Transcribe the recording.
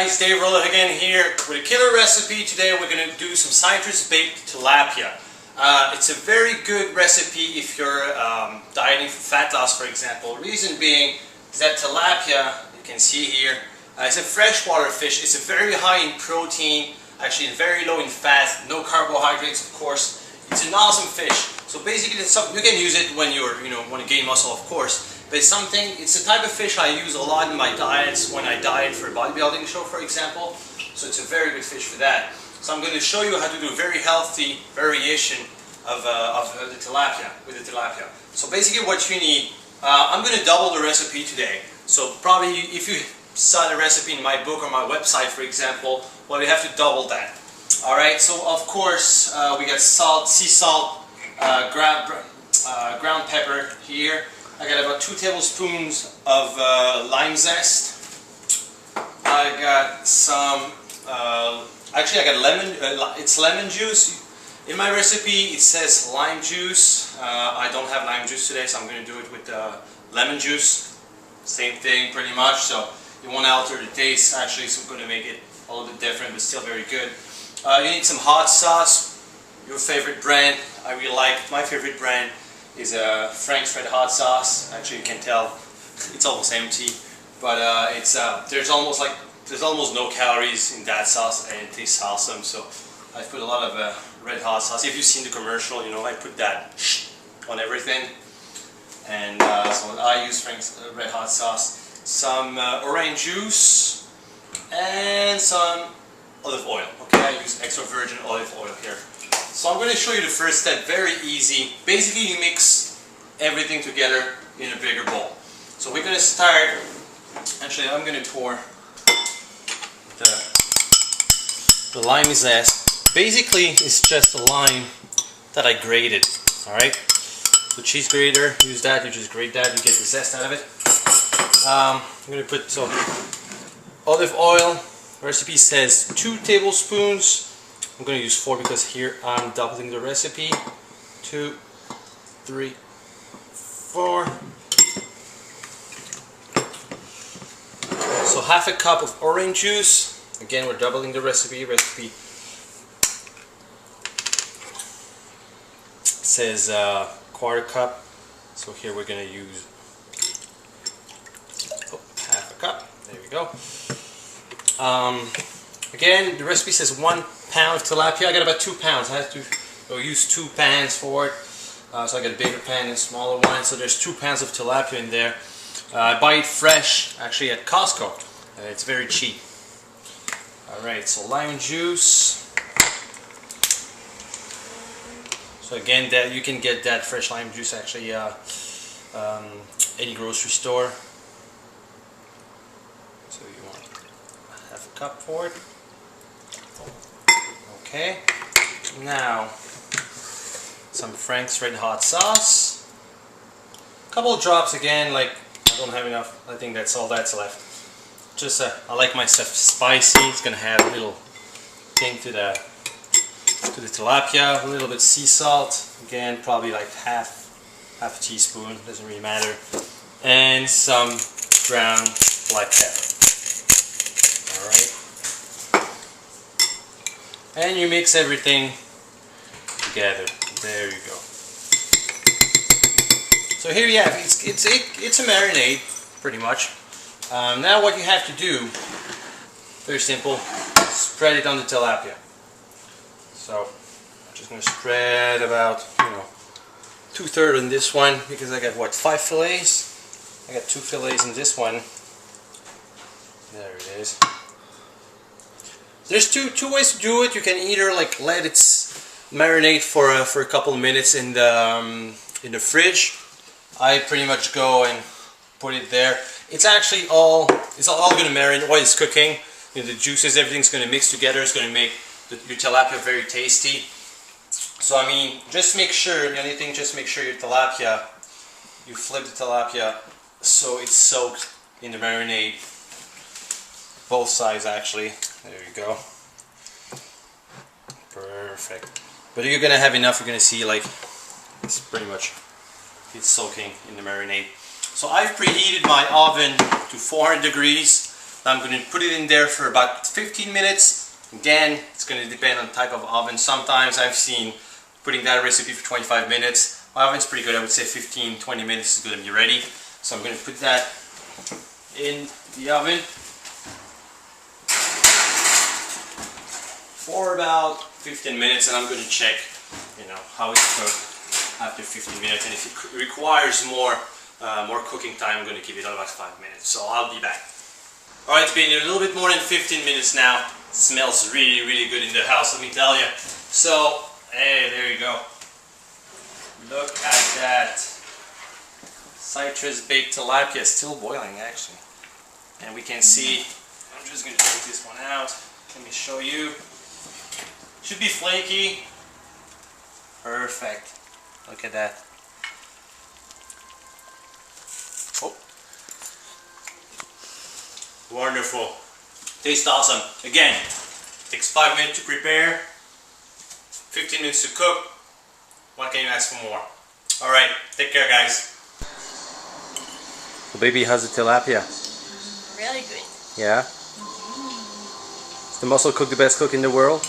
guys, Dave Ruel again here with a killer recipe. Today we're going to do some citrus baked tilapia. It's a very good recipe if you're dieting for fat loss, for example. Reason being is that tilapia, you can see here, it's a freshwater fish. It's a very high in protein, actually very low in fat, no carbohydrates, of course. It's an awesome fish. So basically, it's something, you can use it when you're, want to gain muscle, of course. But it's the type of fish I use a lot in my diets when I diet for a bodybuilding show, for example. So it's a very good fish for that. So I'm going to show you how to do a very healthy variation of the tilapia, with the tilapia. So basically what you need, I'm going to double the recipe today. So probably if you saw the recipe in my book or my website, for example, well, you have to double that. Alright, so of course we got salt, sea salt, ground pepper here. I got about 2 tablespoons of lime zest. I got some, actually I got lemon, it's lemon juice. In my recipe it says lime juice. I don't have lime juice today, so I'm going to do it with lemon juice. Same thing pretty much, so it won't alter the taste actually, so I'm going to make it a little bit different but still very good. You need some hot sauce, your favorite brand. I really like, my favorite brand is Frank's Red Hot Sauce. Actually, you can tell it's almost empty, but there's almost no calories in that sauce, and it tastes awesome. So I put a lot of red hot sauce. If you've seen the commercial, I put that on everything. And so I use Frank's Red Hot Sauce, some orange juice, and some olive oil. Okay, I use extra virgin olive oil here. So I'm going to show you the first step, very easy. Basically you mix everything together in a bigger bowl. So we're going to start, actually I'm going to pour the lime zest. Basically it's just a lime that I grated, alright? The cheese grater, use that, you just grate that, you get the zest out of it. I'm going to put some olive oil. The recipe says 2 tablespoons. I'm going to use 4 because here I'm doubling the recipe. 2, 3, 4. So half a cup of orange juice. Again, we're doubling the recipe. Recipe says quarter cup. So here we're going to use half a cup. There we go. Again, the recipe says 1 pound of tilapia. I got about 2 pounds. I have to use 2 pans for it. So I got a bigger pan and a smaller one. So there's 2 pounds of tilapia in there. I buy it fresh, actually at Costco. It's very cheap. Alright, so lime juice. So again, that you can get that fresh lime juice actually any grocery store. So you want half a cup for it. Okay, now some Frank's Red Hot Sauce. A couple of drops again, like I don't have enough. I think that's all that's left. Just I like my stuff spicy. It's gonna have a little thing to the tilapia. A little bit sea salt. Again, probably like half a teaspoon. Doesn't really matter. And some ground black pepper. All right. And you mix everything together. There you go. So here you have it's a marinade, pretty much. Now what you have to do, very simple, spread it on the tilapia. So I'm just going to spread about 2/3 on this one because I got what, 5 fillets. I got 2 fillets in this one. There it is. There's two ways to do it. You can either like let it marinate for a couple of minutes in the fridge. I pretty much go and put it there. It's actually all going to marinate while it's cooking. The juices, everything's going to mix together. It's going to make your tilapia very tasty. So I mean, just make sure. The only thing, just make sure your tilapia, you flip the tilapia so it's soaked in the marinade. Both sides actually. There you go. Perfect. But you're gonna have enough. You're gonna see like it's pretty much soaking in the marinade. So I've preheated my oven to 400 degrees. I'm going to put it in there for about 15 minutes. Again, it's going to depend on the type of oven. Sometimes I've seen putting that recipe for 25 minutes. My oven's pretty good. I would say 15-20 minutes is going to be ready. So I'm going to put that in the oven for about 15 minutes, and I'm going to check, how it's cooked after 15 minutes. And if it requires more cooking time, I'm going to give it about 5 minutes. So I'll be back. All right, it's been a little bit more than 15 minutes now. It smells really, really good in the house, let me tell you. So, hey, there you go. Look at that. Citrus baked tilapia, still boiling actually. And we can see, I'm just going to take this one out. Let me show you. Should be flaky. Perfect. Look at that. Oh. Wonderful. Tastes awesome. Again, takes 5 minutes to prepare, 15 minutes to cook. What can you ask for more? Alright, take care guys. Well, baby, how's the tilapia? Really good. Yeah? Is the mussel cook the best cook in the world?